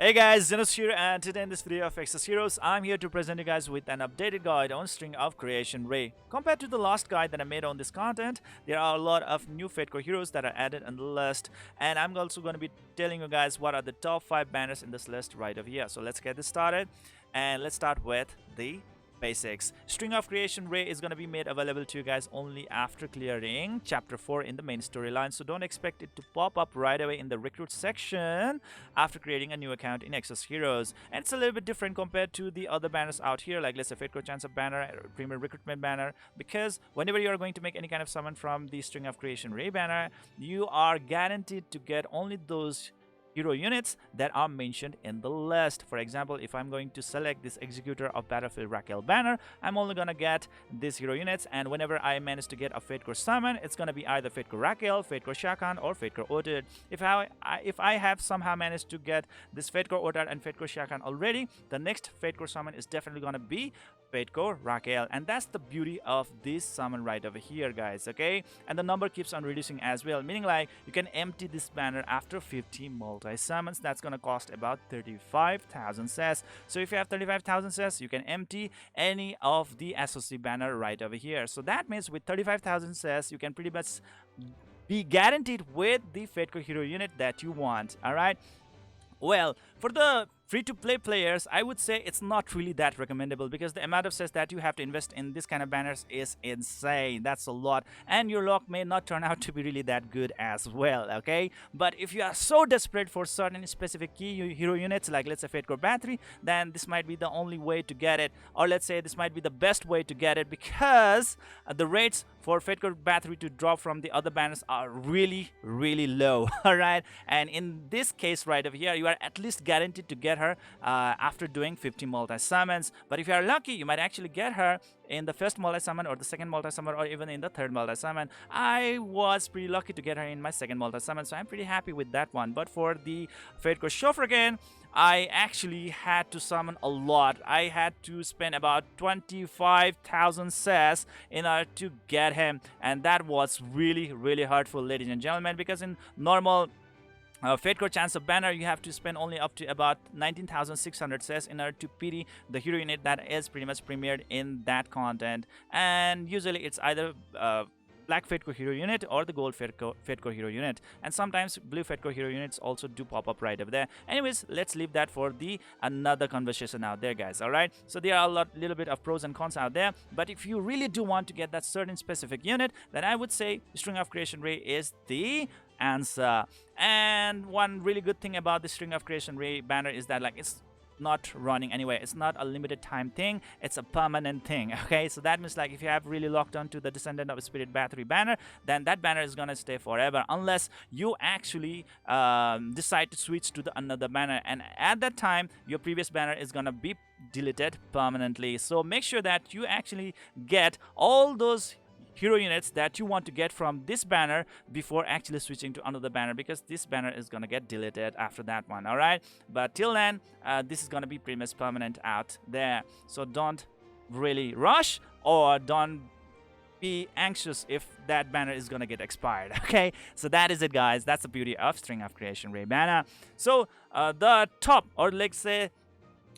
Hey guys, Zennosh here, and today in this video of Exos Heroes, I'm here to present you guys with an updated guide on String of Creation Ray. Compared to the last guide that I made on this content, there are a lot of new Fateko heroes that are added on the list, and I'm also going to be telling you guys what are the top 5 banners in this list right over here. So let's get this started, and let's start with the basics. String of Creation Ray is going to be made available to you guys only after clearing chapter 4 in the main storyline, so don't expect it to pop up right away in the recruit section after creating a new account in Exos Heroes. And it's a little bit different compared to the other banners out here, like let's say Fateko Chance of banner, Premier Recruitment banner, because whenever you are going to make any kind of summon from the String of Creation Ray banner, you are guaranteed to get only those hero units that are mentioned in the list. For example, if I'm going to select this Executor of Battlefield Raquel banner, I'm only gonna get these hero units, and whenever I manage to get a Fateko summon, it's gonna be either Fateko Raquel, Fateko Shakan, or Fateko Otard. If I have somehow managed to get this Fateko Otard and Fateko Shakan already, the next Fateko summon is definitely gonna be Fateko Raquel, and that's the beauty of this summon right over here, guys. Okay, and the number keeps on reducing as well, meaning like you can empty this banner after 50 multi-summons. That's gonna cost about 35,000 says. So if you have 35,000 says, you can empty any of the SOC banner right over here. So that means with 35,000 says, you can pretty much be guaranteed with the Fateko hero unit that you want. All right, well, for the free-to-play players, I would say it's not really that recommendable, because the amount of sets that you have to invest in this kind of banners is insane. That's a lot, and your luck may not turn out to be really that good as well. Okay, but if you are so desperate for certain specific key hero units, like let's say Fateko Battery, then this might be the only way to get it, or let's say this might be the best way to get it, because the rates for Fateko Battery to drop from the other banners are really low. All right, and in this case right over here, you are at least guaranteed to get her after doing 50 multi-summons. But if you are lucky, you might actually get her in the first multi-summon, or the second multi-summon, or even in the third multi-summon. I was pretty lucky to get her in my second multi-summon, so I'm pretty happy with that one. But for the Fateko Shofragan, I actually had to summon a lot. I had to spend about 25,000 sass in order to get him, and that was really hurtful, ladies and gentlemen, because in normal Fateko Chance of banner, you have to spend only up to about 19,600 says in order to pity the hero unit that is pretty much premiered in that content. And usually it's either black Fateko hero unit or the gold Fateko hero unit, and sometimes blue Fateko hero units also do pop up right over there. Anyways, let's leave that for the another conversation out there, guys. All right, so there are a little bit of pros and cons out there, but if you really do want to get that certain specific unit, then I would say String of Creation Ray is the answer. And one really good thing about the String of Creation Ray banner is that like it's not running anyway. It's not a limited time thing, it's a permanent thing. Okay, so that means like if you have really locked on to the Descendant of Spirit Battery banner, then that banner is gonna stay forever, unless you actually decide to switch to the another banner, and at that time your previous banner is gonna be deleted permanently. So make sure that you actually get all those hero units that you want to get from this banner before actually switching to another banner, because this banner is gonna get deleted after that one. All right, but till then this is gonna be pretty much permanent out there, so don't really rush, or don't be anxious if that banner is gonna get expired. Okay, so that is it, guys. That's the beauty of String of Creation Ray banner. So the top, or let's say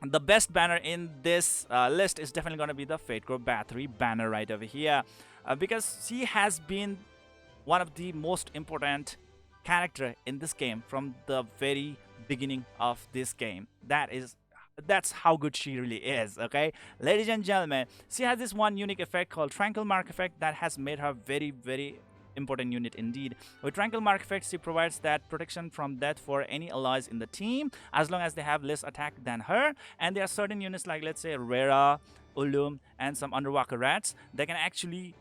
the best banner in this list, is definitely going to be the Fateko Battery banner right over here, because she has been one of the most important character in this game from the very beginning of this game. That's how good she really is. Okay, ladies and gentlemen, she has this one unique effect called Tranquil Mark effect that has made her very important unit indeed. With Tranquil Mark effect, she provides that protection from death for any allies in the team, as long as they have less attack than her. And there are certain units like let's say Rera, Ulum, and some Underwater Rats that can actually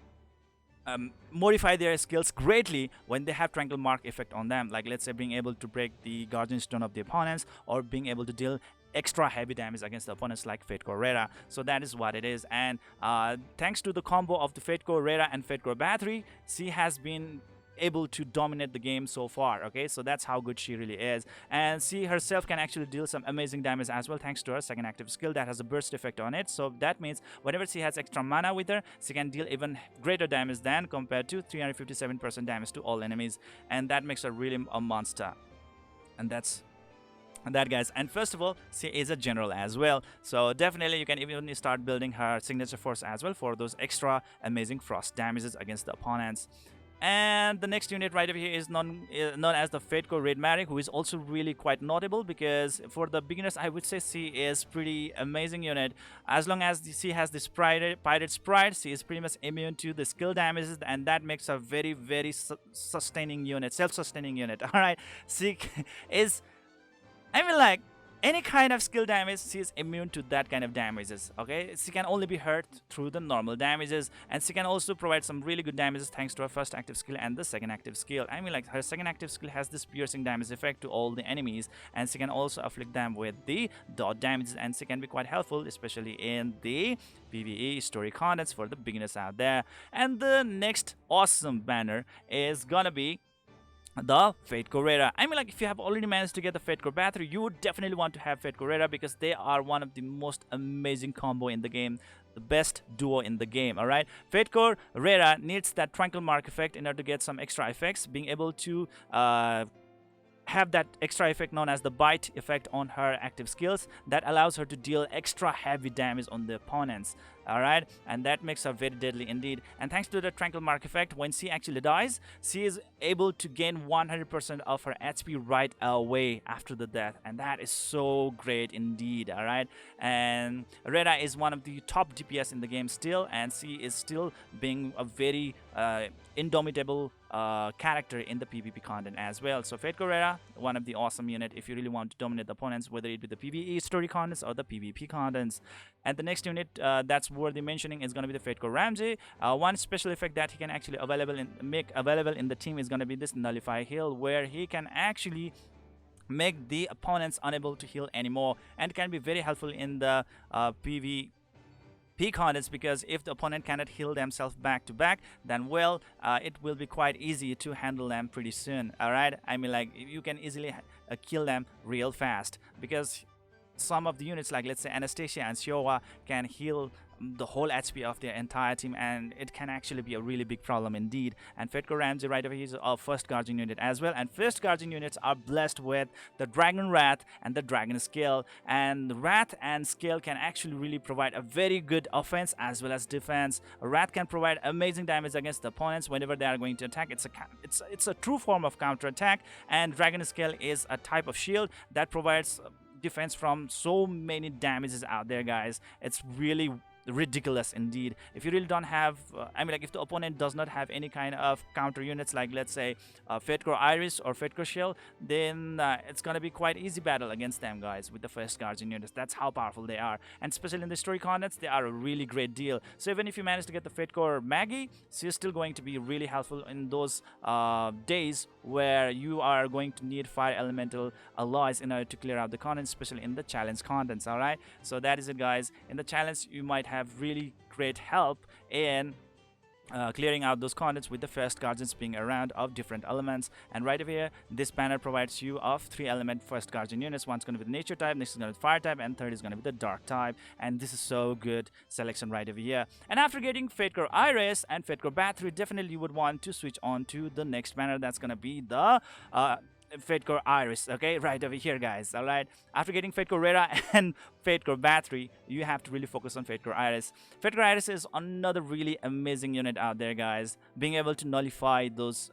modify their skills greatly when they have Tranquil Mark effect on them, like let's say being able to break the Guardian Stone of the opponents, or being able to deal extra heavy damage against the opponents like Fateko Rera. So that is what it is, and thanks to the combo of the Fateko Rera and Fateko Battery, she has been able to dominate the game so far. Okay, so that's how good she really is, and she herself can actually deal some amazing damage as well, thanks to her second active skill that has a burst effect on it. So that means whenever she has extra mana with her, she can deal even greater damage than compared to 357% damage to all enemies, and that makes her really a monster. And that's that, guys. And first of all, she is a general as well, so definitely you can even start building her signature force as well for those extra amazing frost damages against the opponents. And the next unit right over here is known as the Fateko Ramsay, who is also really quite notable because for the beginners I would say she is pretty amazing unit. As long as she has this pirate sprite, she is pretty much immune to the skill damages, and that makes her very sustaining unit, self-sustaining unit. All right, she is, I mean, like, any kind of skill damage, she is immune to that kind of damages. Okay, she can only be hurt through the normal damages, and she can also provide some really good damages thanks to her first active skill and the second active skill. I mean, like, her second active skill has this piercing damage effect to all the enemies, and she can also afflict them with the dot damages, and she can be quite helpful, especially in the PvE story contents for the beginners out there. And the next awesome banner is gonna be the Fateko Ramsay. I mean, like, if you have already managed to get the Fateko Battery, you would definitely want to have Fateko Ramsay because they are one of the most amazing combo in the game, the best duo in the game. All right, Fateko Ramsay needs that Tranquil Mark effect in order to get some extra effects, being able to have that extra effect known as the bite effect on her active skills that allows her to deal extra heavy damage on the opponents. All right, and that makes her very deadly indeed. And thanks to the Tranquil Mark effect, when she actually dies, she is able to gain 100% of her HP right away after the death, and that is so great indeed. All right, and Reda is one of the top DPS in the game still, and she is still being a very indomitable character in the PvP content as well. So Fateko Ramsay, one of the awesome unit if you really want to dominate the opponents, whether it be the PvE story contents or the PvP contents. And the next unit that's worthy mentioning is going to be the Fateko Ramsay. One special effect that he can actually make available in the team is going to be this Nullify Heal, where he can actually make the opponents unable to heal anymore, and can be very helpful in the PvP contents, because if the opponent cannot heal themselves back to back, then well, it will be quite easy to handle them pretty soon. All right, I mean, like, you can easily kill them real fast, because some of the units, like let's say Anastasia and Siowa, can heal the whole HP of their entire team, and it can actually be a really big problem indeed. And Fateko Ramsay right over here is our first Guardian unit as well, and first Guardian units are blessed with the Dragon Wrath and the Dragon Scale, and the Wrath and Scale can actually really provide a very good offense as well as defense. Wrath can provide amazing damage against the opponents whenever they are going to attack. It's a true form of counter attack, and Dragon Scale is a type of shield that provides defense from so many damages out there, guys. It's really ridiculous indeed. If you really don't have I mean, like, if the opponent does not have any kind of counter units, like let's say Fateko Iris or Fateko Shell, then it's gonna be quite easy battle against them, guys, with the first Guardian units. That's how powerful they are, and especially in the story contents, they are a really great deal. So even if you manage to get the Fateko Maggie, she's still going to be really helpful in those days where you are going to need fire elemental alloys in order to clear out the contents, especially in the challenge contents. All right, so that is it, guys. In the challenge, you might have really great help in clearing out those contents with the first guardians being around of different elements. And right over here, this banner provides you of 3 element first guardian units. One's going to be the nature type, next is going to be fire type, and third is going to be the dark type. And this is so good selection right over here. And after getting Fateko Iris and Fateko Battery, definitely you would want to switch on to the next banner. That's going to be the Fateko Iris, okay, right over here, guys. All right, after getting Fateko Ramsay and Fateko Battery, you have to really focus on Fateko Iris. Fateko Iris is another really amazing unit out there, guys, being able to nullify those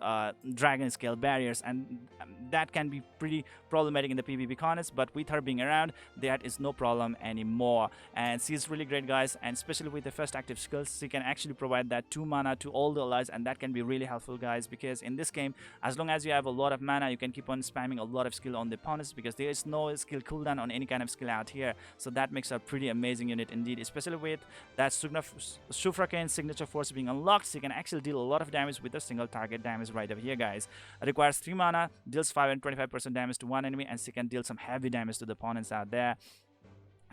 dragon scale barriers, and that can be pretty problematic in the PvP contest, but with her being around, that is no problem anymore. And she's really great, guys, and especially with the first active skills, she can actually provide that 2 mana to all the allies, and that can be really helpful, guys, because in this game, as long as you have a lot of mana, you can keep on spamming a lot of skill on the opponents, because there is no skill cooldown on any kind of skill out here. So that makes a pretty amazing unit indeed, especially with that Shufrakan signature force being unlocked. So you can actually deal a lot of damage with a single target damage right over here, guys. It requires 3 mana, deals 5 and 25% damage to one enemy, and she can deal some heavy damage to the opponents out there.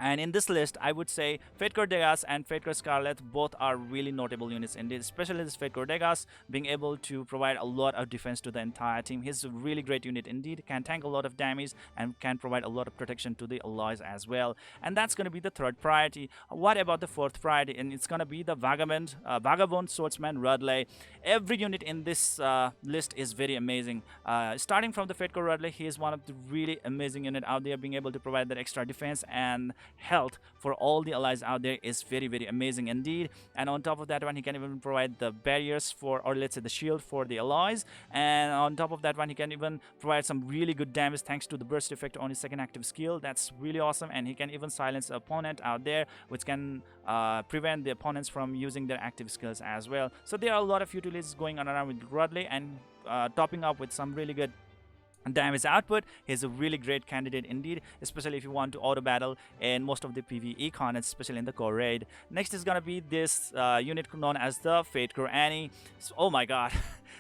And in this list, I would say Fateko Degas and Fateko Scarlet both are really notable units indeed, especially this Fateko Degas being able to provide a lot of defense to the entire team. He's a really great unit indeed, can tank a lot of damage and can provide a lot of protection to the allies as well. And that's going to be the third priority. What about the fourth priority? And it's going to be the Vagabond Swordsman Rudley. Every unit in this list is very amazing. Starting from the Fateko Rudley, he is one of the really amazing unit out there, being able to provide that extra defense and health for all the allies out there is very, very amazing indeed. And on top of that one, he can even provide the barriers for, or let's say the shield for the allies. And on top of that one, he can even provide some really good damage thanks to the burst effect on his second active skill. That's really awesome. And he can even silence an opponent out there, which can prevent the opponents from using their active skills as well. So there are a lot of utilities going on around with Rudley, and topping up with some really good damage output. He's a really great candidate indeed, especially if you want to auto battle in most of the PvE content, especially in the core raid. Next is gonna be this unit known as the Fateko Annie. So, oh my god,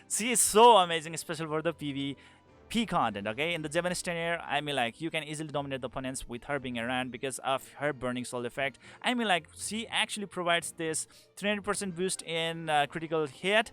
she is so amazing, especially for the PvP content. Okay, in the Zennosh tenure, I mean, like, you can easily dominate the opponents with her being around because of her burning soul effect. I mean, like, she actually provides this 300% boost in critical hit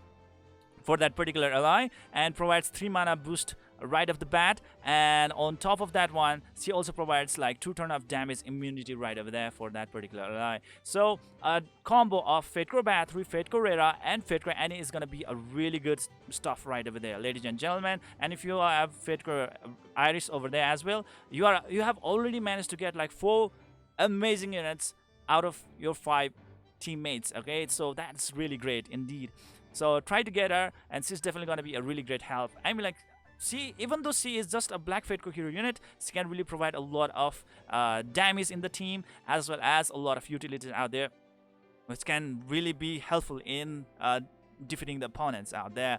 for that particular ally and provides 3 mana boost right off the bat. And on top of that one, she also provides like 2 turn of damage immunity right over there for that particular ally. So a combo of Fateko Bathory, Fateko Rera and Fateko Annie is gonna be a really good stuff right over there, ladies and gentlemen. And if you have Fateko Iris over there as well, you have already managed to get like 4 amazing units out of your 5 teammates. Okay, so that's really great indeed. So try to get her, and she's definitely gonna be a really great help. I mean, like, even though she is just a black Fateko hero unit, she can really provide a lot of damage in the team, as well as a lot of utilities out there, which can really be helpful in defeating the opponents out there.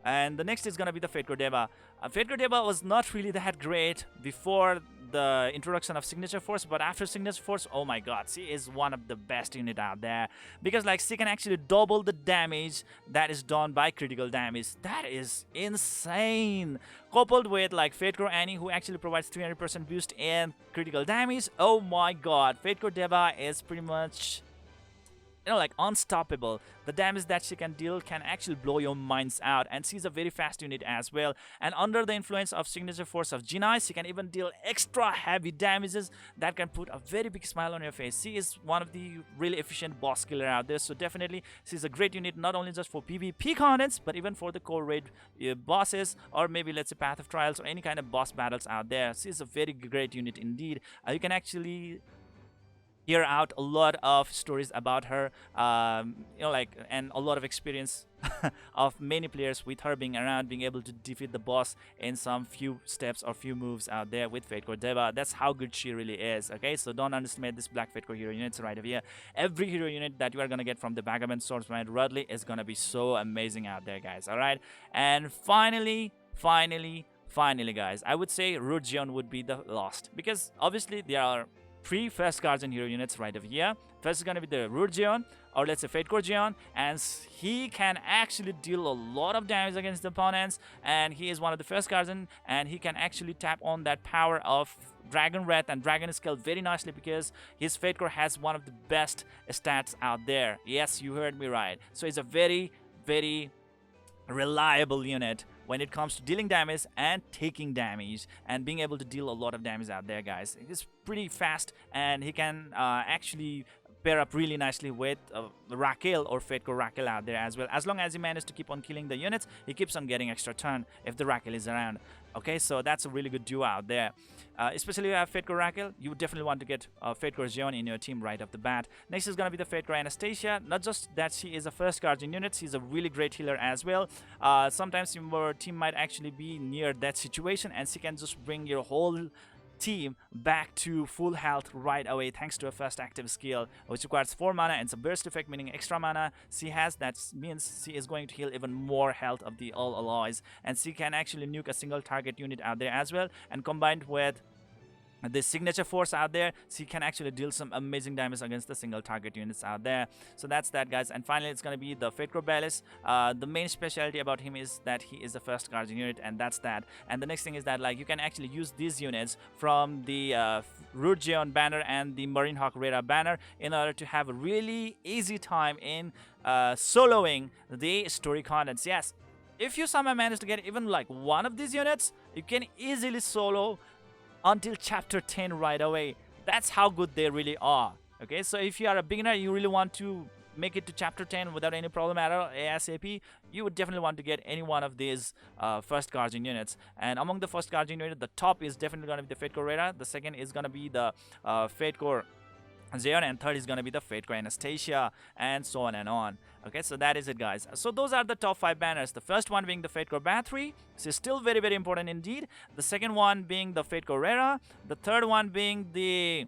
And the next is gonna be the Fateko Deva. Fateko Deva was not really that great before the introduction of Signature Force, but after Signature Force, oh my god, she is one of the best unit out there, because like she can actually double the damage that is done by critical damage. That is insane. Coupled with like Fateko Annie, who actually provides 300% boost in critical damage. Oh my god, Fateko Deva is pretty much, you know, like unstoppable. The damage that she can deal can actually blow your minds out, and she's a very fast unit as well. And under the influence of Signature Force of Jinai, she can even deal extra heavy damages that can put a very big smile on your face. She is one of the really efficient boss killer out there, so definitely she's a great unit, not only just for PvP contents, but even for the core raid bosses, or maybe let's say Path of Trials or any kind of boss battles out there. She's a very great unit indeed. You can actually hear out a lot of stories about her, you know, like, and a lot of experience of many players with her being around, being able to defeat the boss in some few steps or few moves out there with Fateko Deva. That's how good she really is. Okay, so don't underestimate this black Fateko hero units right over here. Every hero unit that you are gonna get from the Vagabond Swordsman Rudley is gonna be so amazing out there, guys. All right, and finally, guys, I would say Rujion would be the last, because obviously there are 3 first Guardian hero units right over here. First is going to be the Rujion, or let's say Fateko Jion, and he can actually deal a lot of damage against the opponents, and he is one of the first Guardian, and he can actually tap on that power of Dragon Wrath and Dragon Scale very nicely, because his Fateko has one of the best stats out there. Yes, you heard me right. So it's a very, very reliable unit when it comes to dealing damage and taking damage, and being able to deal a lot of damage out there, guys. He's pretty fast, and he can actually pair up really nicely with Raquel or Fateko Raquel out there as well. As long as he manages to keep on killing the units, he keeps on getting extra turn if the Raquel is around. Okay, so that's a really good duo out there. Especially if you have Fateko Raquel, you definitely want to get Fateko Jion in your team right off the bat. Next is going to be the Fateko Anastasia. Not just that she is a first Guardian unit, she's a really great healer as well. Sometimes your team might actually be near that situation, and she can just bring your whole team back to full health right away thanks to a first active skill, which requires 4 mana and it's a burst effect, meaning extra mana she has. That means she is going to heal even more health of the all allies, and she can actually nuke a single target unit out there as well. And combined with this signature force out there, so he can actually deal some amazing damage against the single target units out there. So that's that, guys. And finally, it's going to be the Fateko Balis. The main specialty about him is that he is the first guardian unit, and that's that. And the next thing is that, like, you can actually use these units from the Root Geon banner and the Marine Hawk Radar banner in order to have a really easy time in soloing the story contents. Yes, if you somehow manage to get even like one of these units, you can easily solo until chapter 10 right away. That's how good they really are. Okay, so if you are a beginner, you really want to make it to chapter 10 without any problem at all ASAP, you would definitely want to get any one of these first guardian units. And among the first guardian unit, the top is definitely going to be the Fateko Radar, the second is going to be the Fateko Zeon, and third is going to be the Fateko Anastasia, and so on and on. Okay, so that is it, guys. So those are the top 5 banners. The first one being the Fateko Battery, this is still very, very important indeed. The second one being the Fateko Rera. The third one being the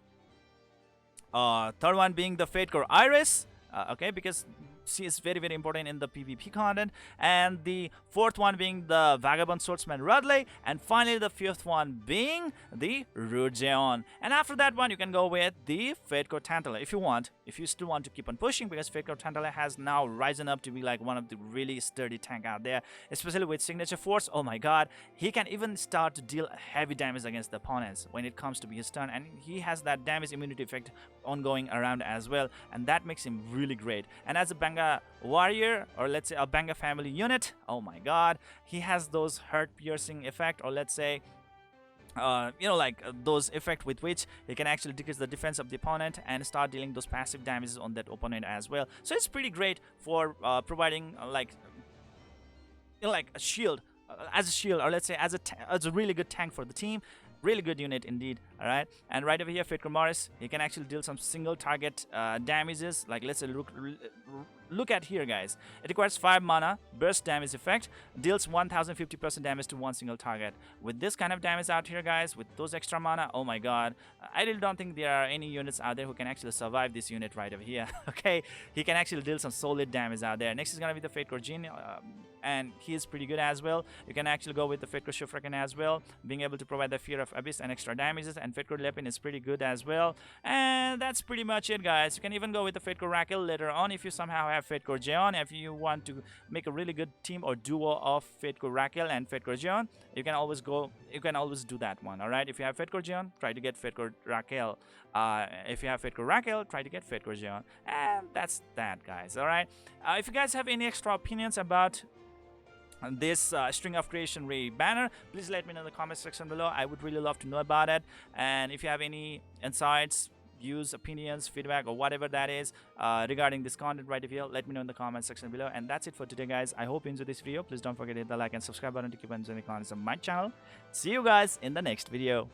Fateko Iris. Okay, because she is very, very important in the PvP content. And the fourth one being the Vagabond Swordsman Rudley, and finally the fifth one being the Root Geon. And after that one, you can go with the Fateko Tantala if you want, if you still want to keep on pushing, because Fateko Tantala has now risen up to be like one of the really sturdy tank out there, especially with signature force. Oh my god, he can even start to deal heavy damage against the opponents when it comes to be his turn, and he has that damage immunity effect ongoing around as well, and that makes him really great. And as a Banga warrior, or let's say a Banga family unit, oh my god, he has those hurt piercing effect, or let's say those effect with which he can actually decrease the defense of the opponent and start dealing those passive damages on that opponent as well. So it's pretty great for providing like a shield, as a shield, or let's say as a really good tank for the team. Really good unit indeed. All right, and right over here, Fateko Morris, he can actually deal some single target damages. Like, let's say look at here, guys. It requires 5 mana, burst damage effect, deals 1050% damage to one single target. With this kind of damage out here, guys, with those extra mana, oh my god, I really don't think there are any units out there who can actually survive this unit right over here. Okay, he can actually deal some solid damage out there. Next is gonna be the Fateko Jin, and he is pretty good as well. You can actually go with the Fateko Shufraken as well, being able to provide the Fear of Abyss and extra damages, and Fateko Lepin is pretty good as well. And that's pretty much it, guys. You can even go with the Fateko Raquel later on if you somehow have Fateko Jeon. If you want to make a really good team or duo of Fateko Raquel and Fateko Jeon, you can always do that one. All right, if you have Fateko Jeon, try to get Fateko Raquel. If you have Fateko Raquel, try to get Fateko Jeon. And that's that, guys. All right, if you guys have any extra opinions about this String of Creation Ray banner, please let me know in the comment section below. I would really love to know about it. And if you have any insights, views, opinions, feedback, or whatever that is regarding this content right here, let me know in the comment section below. And that's it for today, guys. I hope you enjoyed this video. Please don't forget to hit the like and subscribe button to keep on enjoying the contents of my channel. See you guys in the next video.